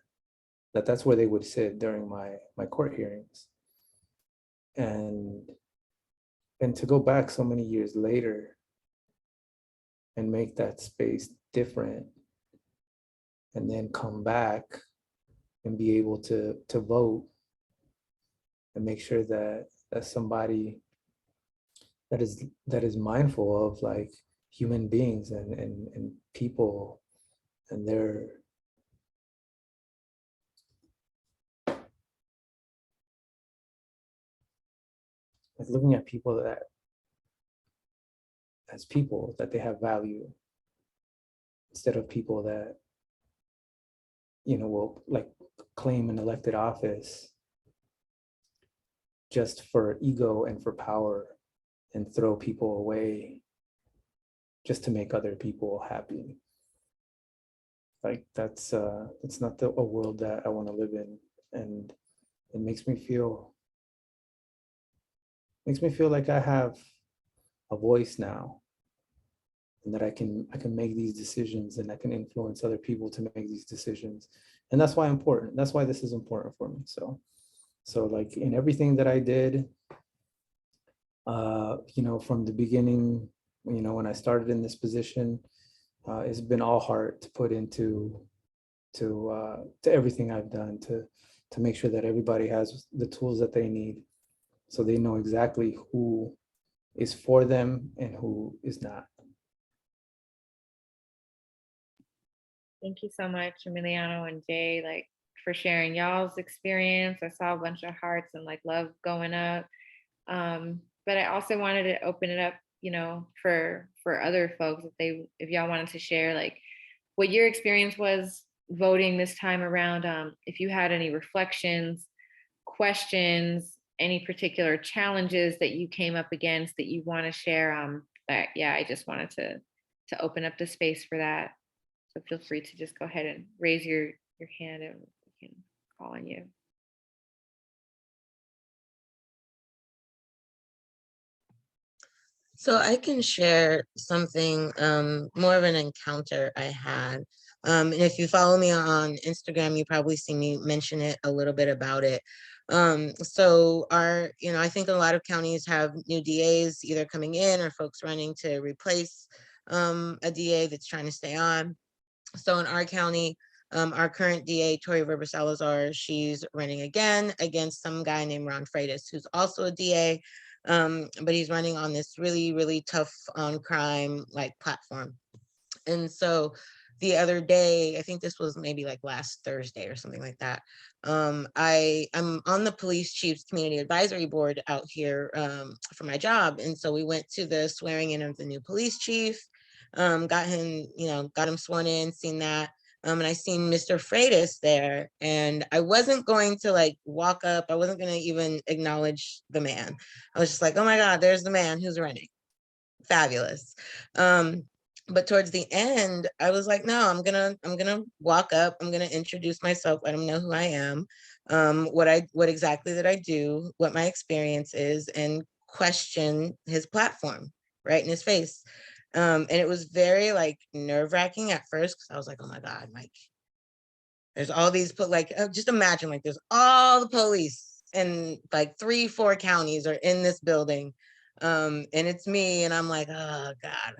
that's where they would sit during my court hearings. And to go back so many years later and make that space different, and then come back and be able to vote and make sure that somebody that is mindful of, like, human beings and people and their like looking at people that as people, that they have value, instead of people that, you know, will like claim an elected office just for ego and for power and throw people away just to make other people happy. Like, that's not a world that I want to live in. And it makes me feel like I have a voice now, and that I can make these decisions, and I can influence other people to make these decisions. And that's why important. That's why this is important for me. So like in everything that I did, you know, from the beginning, you know, when I started in this position, it's been all heart to put into everything I've done to make sure that everybody has the tools that they need, so they know exactly who is for them and who is not. Thank you so much, Emiliano and Jay, like, for sharing y'all's experience. I saw a bunch of hearts and like love going up. But I also wanted to open it up, you know, for other folks, if y'all wanted to share like what your experience was voting this time around. If you had any reflections, questions, any particular challenges that you came up against that you want to share, yeah, I just wanted to open up the space for that. So feel free to just go ahead and raise your hand and we can call on you. So I can share something, more of an encounter I had. And if you follow me on Instagram, you probably see me mention it a little bit about it. So I think a lot of counties have new DAs either coming in or folks running to replace a DA that's trying to stay on. So in our county, our current DA, Tori River Salazar, she's running again against some guy named Ron Freitas, who's also a DA, but he's running on this really, really tough on crime like platform. And so the other day, I think this was maybe like last Thursday or something like that. I'm on the police chief's community advisory board out here for my job. And so we went to the swearing in of the new police chief, got him sworn in, seen that. And I seen Mr. Freitas there, and I wasn't going to like walk up. I wasn't going to even acknowledge the man. I was just like, oh my God, there's the man who's running. Fabulous. But towards the end, I was like, no, I'm gonna walk up, I'm gonna introduce myself, let him know who I am, what exactly that I do, what my experience is, and question his platform right in his face. And it was very like nerve-wracking at first because I was like, oh my God, like there's all these just imagine like there's all the police in like 3-4 counties are in this building. And it's me, and I'm like, oh God.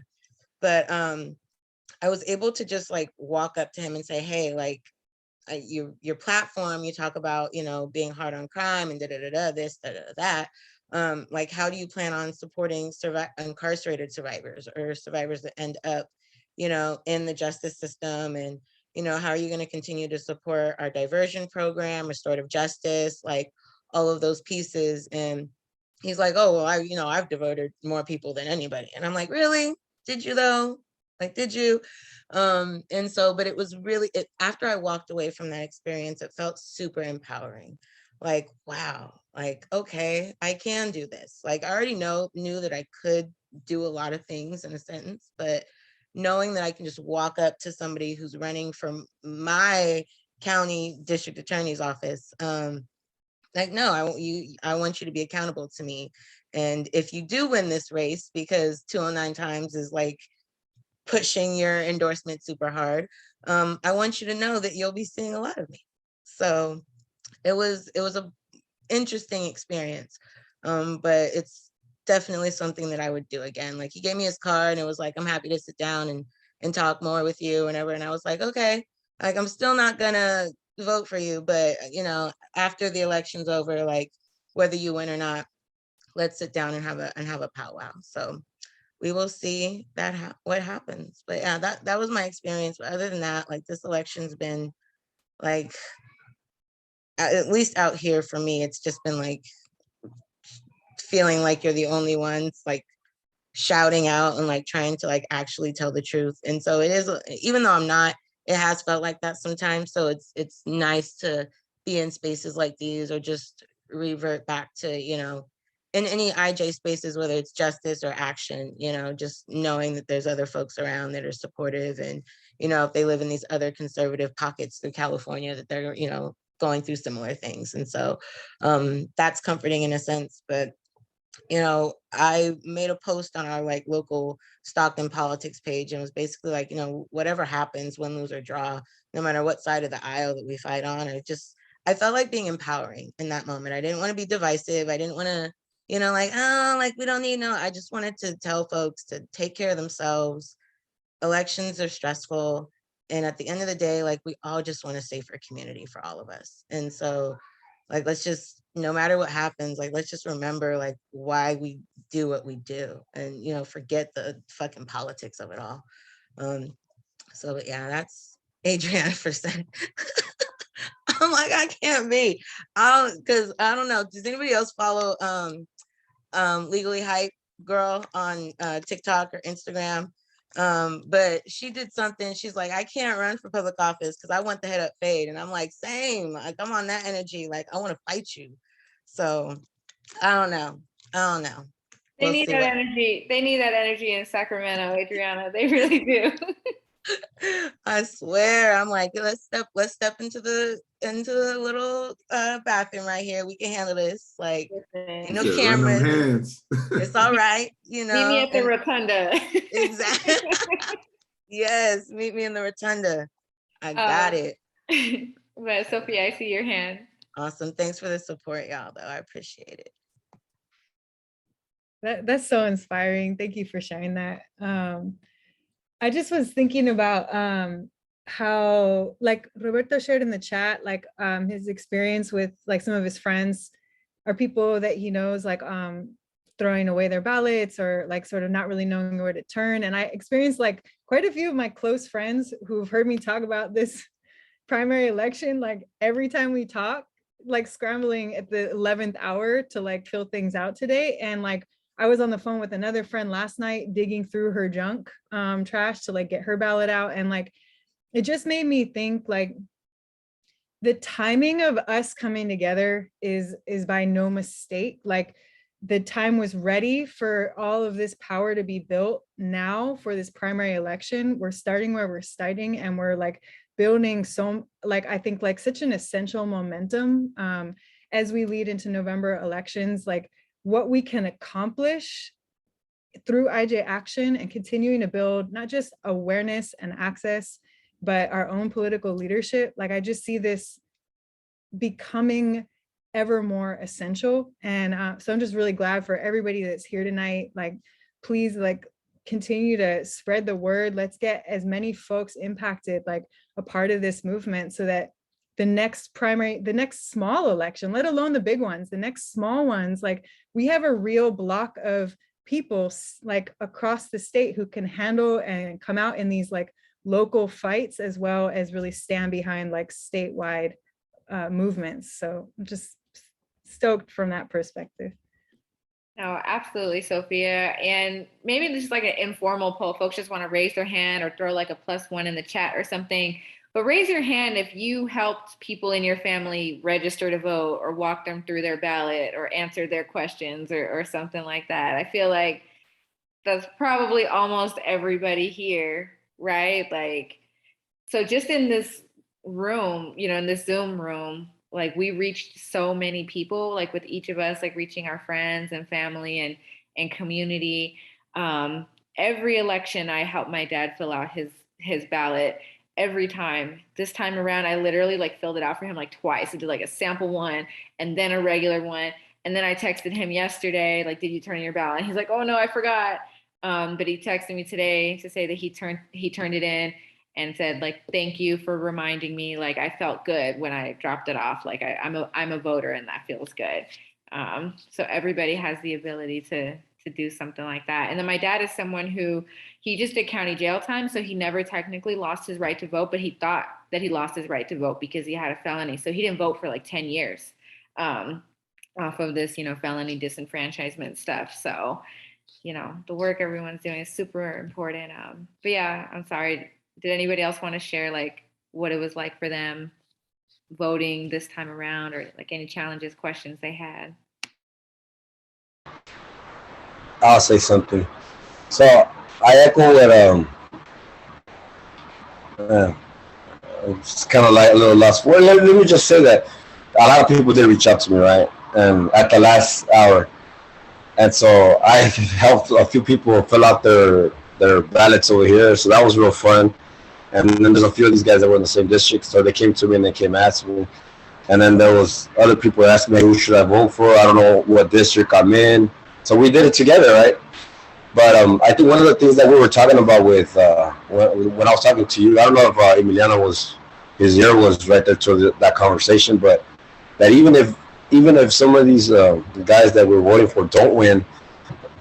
But I was able to just like walk up to him and say, hey, like your platform, you talk about, being hard on crime and this, that. Like, how do you plan on supporting incarcerated survivors or survivors that end up, in the justice system? And, how are you going to continue to support our diversion program, restorative justice, like all of those pieces? And he's like, oh, well, I've devoted more people than anybody. And I'm like, really? Did you though? Like, did you? And so, but it was really, after I walked away from that experience, it felt super empowering. Like, wow, like, okay, I can do this. Like, I already knew that I could do a lot of things in a sentence, but knowing that I can just walk up to somebody who's running from my county district attorney's office, like, no, I want you to be accountable to me. And if you do win this race, because 209 times is like pushing your endorsement super hard, I want you to know that you'll be seeing a lot of me. So it was a interesting experience, but it's definitely something that I would do again. Like, he gave me his card and it was like, I'm happy to sit down and talk more with you and whatever. And I was like, okay, like, I'm still not gonna vote for you, but after the election's over, like, whether you win or not, let's sit down and have a powwow. So we will see what happens. But yeah, that was my experience. But other than that, like, this election's been like, at least out here for me, it's just been like feeling like you're the only ones like shouting out and like trying to like actually tell the truth. And so it is, even though I'm not, it has felt like that sometimes. So it's nice to be in spaces like these, or just revert back to, in any IJ spaces, whether it's justice or action, just knowing that there's other folks around that are supportive. And, if they live in these other conservative pockets through California, that they're, going through similar things. And so that's comforting in a sense. But I made a post on our like local Stockton politics page, and was basically like, whatever happens, win, lose, or draw, no matter what side of the aisle that we fight on, I felt like being empowering in that moment. I didn't want to be divisive. I didn't want to, like, oh, like, we don't need I just wanted to tell folks to take care of themselves. Elections are stressful. And at the end of the day, like, we all just want a safer community for all of us. And so, like, let's just, no matter what happens, like, let's just remember like why we do what we do, and forget the fucking politics of it all. So but yeah, that's Adriana for saying. I'm like, I can't be. Because I don't know. Does anybody else follow Legally Hype Girl on TikTok or Instagram? But she did something. She's like, I can't run for public office because I want the head up fade. And I'm like, same. Like, I'm on that energy. Like, I want to fight you. So I don't know. I don't know. They We'll need see that what- energy. They need that energy in Sacramento, Adriana. They really do. I swear, I'm like, let's step into the little bathroom right here. We can handle this. Like, Listen, no Said, run them cameras. hands. It's all right, you know. meet me at the and- rotunda. Exactly. Yes, meet me in the rotunda. I got it. But Sophia, I see your hand. Awesome. Thanks for the support, y'all, though. I appreciate it. That's so inspiring. Thank you for sharing that. I just was thinking about how, like Roberto shared in the chat, like his experience with like some of his friends or people that he knows, like throwing away their ballots or like sort of not really knowing where to turn. And I experienced like quite a few of my close friends who've heard me talk about this primary election, like every time we talk, like scrambling at the 11th hour to like fill things out today. And like I was on the phone with another friend last night digging through her junk trash to like get her ballot out. And like, it just made me think like the timing of us coming together is by no mistake. Like the time was ready for all of this power to be built now for this primary election. We're starting where we're starting and we're like building so like, I think like such an essential momentum as we lead into November elections, like what we can accomplish through IJ Action and continuing to build not just awareness and access, but our own political leadership. Like I just see this becoming ever more essential. And so I'm just really glad for everybody that's here tonight. Like, please like continue to spread the word. Let's get as many folks impacted, like a part of this movement so that the next small election, let alone the big ones, the next small ones, like we have a real block of people like across the state who can handle and come out in these like local fights as well as really stand behind like statewide movements. So I'm just stoked from that perspective. No, absolutely, Sophia. And maybe this is like an informal poll. Folks just want to raise their hand or throw like a +1 in the chat or something. But raise your hand if you helped people in your family register to vote or walk them through their ballot or answer their questions or something like that. I feel like that's probably almost everybody here, right? Like, so just in this room, you know, in this Zoom room, like we reached so many people, like with each of us, like reaching our friends and family and community. Every election, I helped my dad fill out his ballot. Every time. This time around, I literally like filled it out for him like twice. I did like a sample one and then a regular one. And then I texted him yesterday, like, did you turn in your ballot? And he's like, oh no, I forgot. But he texted me today to say that he turned it in and said like, thank you for reminding me. Like I felt good when I dropped it off. Like I'm a voter and that feels good. So everybody has the ability to do something like that. And then my dad is someone who he just did county jail time. So he never technically lost his right to vote, but he thought that he lost his right to vote because he had a felony. So he didn't vote for like 10 years off of this, you know, felony disenfranchisement stuff. So, you know, the work everyone's doing is super important. But yeah, I'm sorry. Did anybody else want to share like what it was like for them voting this time around or like any challenges, questions they had? I'll say something. So I echo what it's kind of like a little lost. Well, let me just say that a lot of people did reach out to me, right? And at the last hour, and so I helped a few people fill out their ballots over here. So that was real fun. And then there's a few of these guys that were in the same district, so they came to me and they came ask me. And then there was other people asking me who should I vote for. I don't know what district I'm in. So we did it together, right? But I think one of the things that we were talking about with when I was talking to you, I don't know if Emiliano his ear was right there to that conversation, but that even if some of these guys that we're voting for don't win,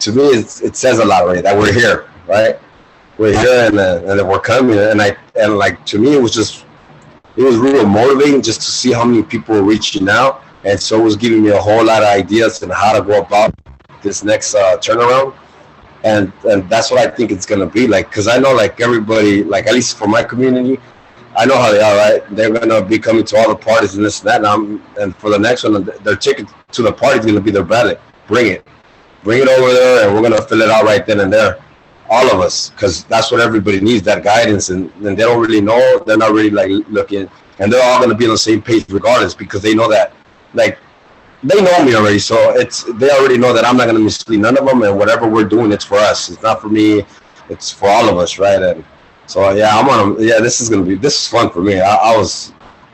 to me it says a lot, right? That we're here, right? We're here and that we're coming, and like to me it was really motivating just to see how many people were reaching out, and so it was giving me a whole lot of ideas on how to go about this next turnaround, and that's what I think it's gonna be like. Because I know like everybody, like at least for my community, I know how they are, right? They're gonna be coming to all the parties and this and that. And for the next one, their ticket to the party is gonna be their ballot. Bring it over there, and we're gonna fill it out right then and there, all of us, because that's what everybody needs, that guidance. And they don't really know. They're not really like looking, and they're all gonna be on the same page regardless, because they know that, like, they know me already, so they already know that I'm not gonna mislead none of them, and whatever we're doing, it's for us. It's not for me. It's for all of us, right? And so yeah, I'm on. Yeah, this is fun for me. I was,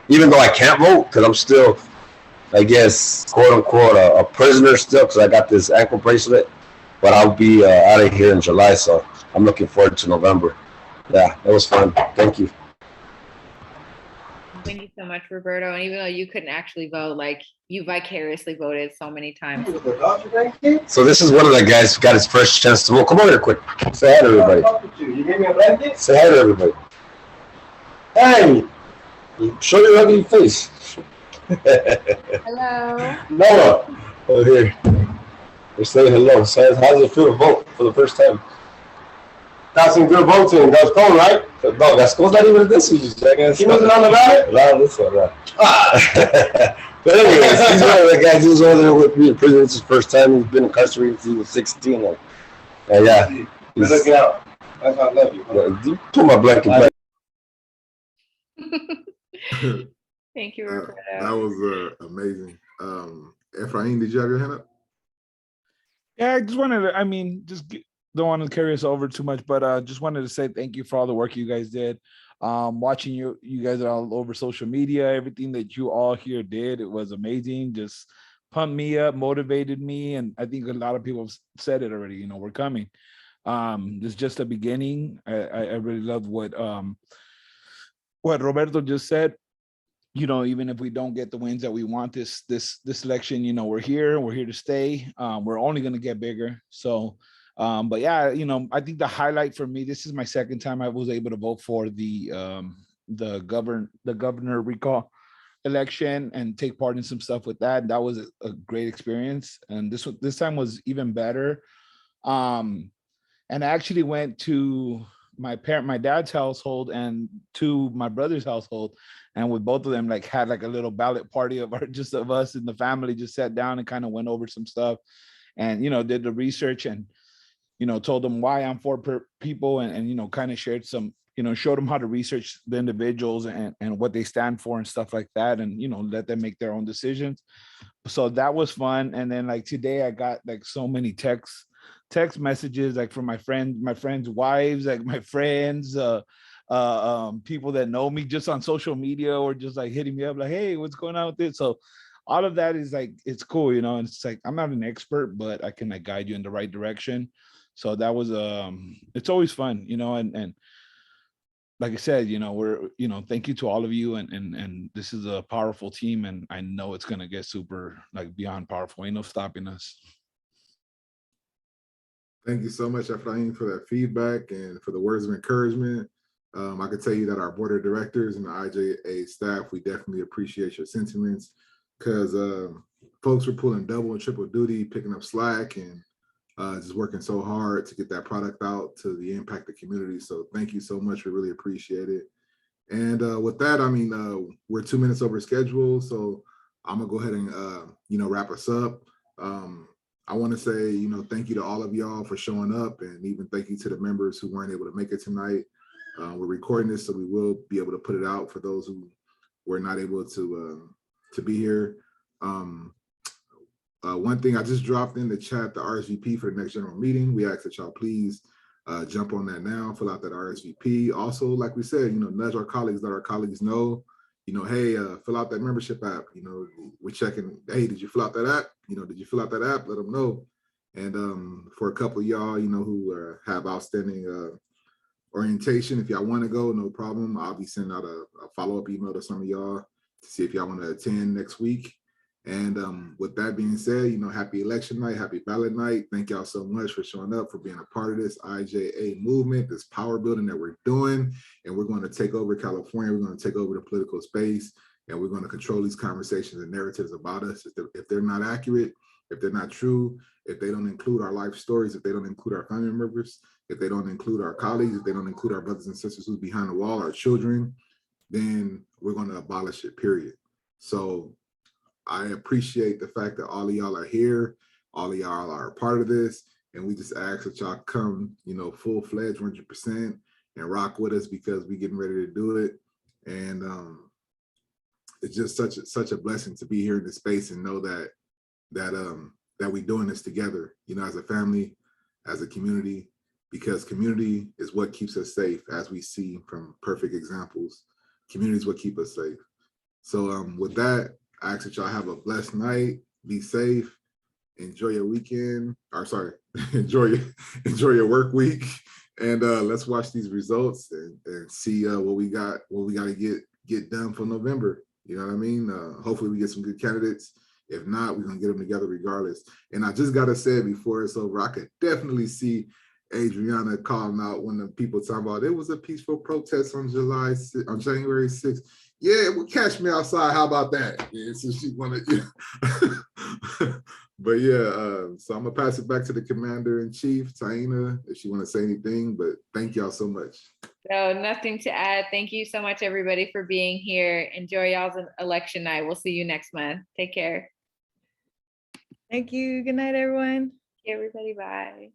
even though I can't vote, because I'm still, I guess, quote unquote, a prisoner still, because I got this ankle bracelet, but I'll be out of here in July, so I'm looking forward to November. Yeah, it was fun. Thank you. Thank you so much, Roberto. And even though you couldn't actually vote, like you vicariously voted so many times. So this is one of the guys who got his first chance to vote. Come over here quick. Say hi to everybody. You gave me a blanket? Say hi to everybody. Hey! Show your ugly face. Hello. Noah, over here. We're saying hello. So how's it feel to vote for the first time? Got some good voting. Gascon, right? No, Gascon's not even this week, jackass. He wasn't on the ballot? No, this one, right. But anyways, he's one of the guys who's over there with me in prison. It's his first time. He's been incarcerated since he was 16. And yeah. He's looking out. That's why I love you. You put my blanket back. Thank you, Roberto. That was amazing. Ephraim, did you have your hand up? Yeah, I just wanted to, I mean, don't want to carry us over too much, but just wanted to say thank you for all the work you guys did. Watching you guys are all over social media, everything that you all here did, it was amazing. Just pumped me up, motivated me, and I think a lot of people have said it already. You know, we're coming. This is just the beginning. I really love what Roberto just said. You know, even if we don't get the wins that we want this election, you know, we're here to stay. We're only going to get bigger. So. But yeah, you know, I think the highlight for me, this is my second time I was able to vote for the governor recall election and take part in some stuff with that. That was a great experience. And this time was even better. And I actually went to my dad's household and to my brother's household. And with both of them, like had like a little ballot party of us in the family, just sat down and kind of went over some stuff and, you know, did the research and, you know, told them why I'm for people and, you know, kind of shared some, you know, showed them how to research the individuals and what they stand for and stuff like that. And, you know, let them make their own decisions. So that was fun. And then like today I got like so many text messages, like from my friends' wives, like my friends, people that know me just on social media or just like hitting me up like, hey, what's going on with this? So all of that is like, it's cool, you know, and it's like, I'm not an expert, but I can like guide you in the right direction. So that was, it's always fun, you know, and like I said, you know, thank you to all of you. And this is a powerful team. And I know it's going to get super like beyond powerful. Ain't no stopping us. Thank you so much, Ephraim, for that feedback and for the words of encouragement. I can tell you that our board of directors and the IJA staff, we definitely appreciate your sentiments because folks were pulling double and triple duty, picking up slack and just working so hard to get that product out to the impacted community. So thank you so much. We really appreciate it. And with that, I mean, we're 2 minutes over schedule. So I'm gonna go ahead and, you know, wrap us up. I want to say, you know, thank you to all of y'all for showing up and even thank you to the members who weren't able to make it tonight. We're recording this, so we will be able to put it out for those who were not able to be here. One thing I just dropped in the chat, the RSVP for the next general meeting. We ask that y'all please jump on that now, fill out that RSVP. Also, like we said, you know, nudge our colleagues, let our colleagues know, you know, hey, fill out that membership app. You know, we're checking, hey, did you fill out that app? You know, did you fill out that app? Let them know. And for a couple of y'all, you know, who have outstanding orientation, if y'all want to go, no problem. I'll be sending out a follow-up email to some of y'all to see if y'all want to attend next week. And with that being said, you know, happy election night, happy ballot night. Thank y'all so much for showing up, for being a part of this IJA movement, this power building that we're doing. And we're going to take over California. We're going to take over the political space, and we're going to control these conversations and narratives about us. If they're not accurate, if they're not true, if they don't include our life stories, if they don't include our family members, if they don't include our colleagues, if they don't include our brothers and sisters who's behind the wall, our children, then we're going to abolish it, period. So I appreciate the fact that all of y'all are here. All of y'all are a part of this. And we just ask that y'all come, full-fledged 100% and rock with us, because we getting ready to do it. And it's just such a blessing to be here in this space and know that we doing this together, as a family, as a community, because community is what keeps us safe, as we see from perfect examples. Community is what keep us safe. So with that, I ask that y'all have a blessed night, be safe, enjoy your weekend, or sorry, enjoy your work week, and let's watch these results and see what we got to get done for November. You know what I mean? Hopefully we get some good candidates. If not, we're gonna get them together regardless. And I just gotta say before it's over, I could definitely see Adriana calling out when the people talking about it was a peaceful protest on January 6th. Yeah, well, catch me outside. How about that? Yeah, so she wanted, yeah. But yeah, so I'm gonna pass it back to the Commander-in-Chief, Taina, if she want to say anything. But thank y'all so much. No, nothing to add. Thank you so much, everybody, for being here. Enjoy y'all's election night. We'll see you next month. Take care. Thank you. Good night, everyone. Everybody, bye.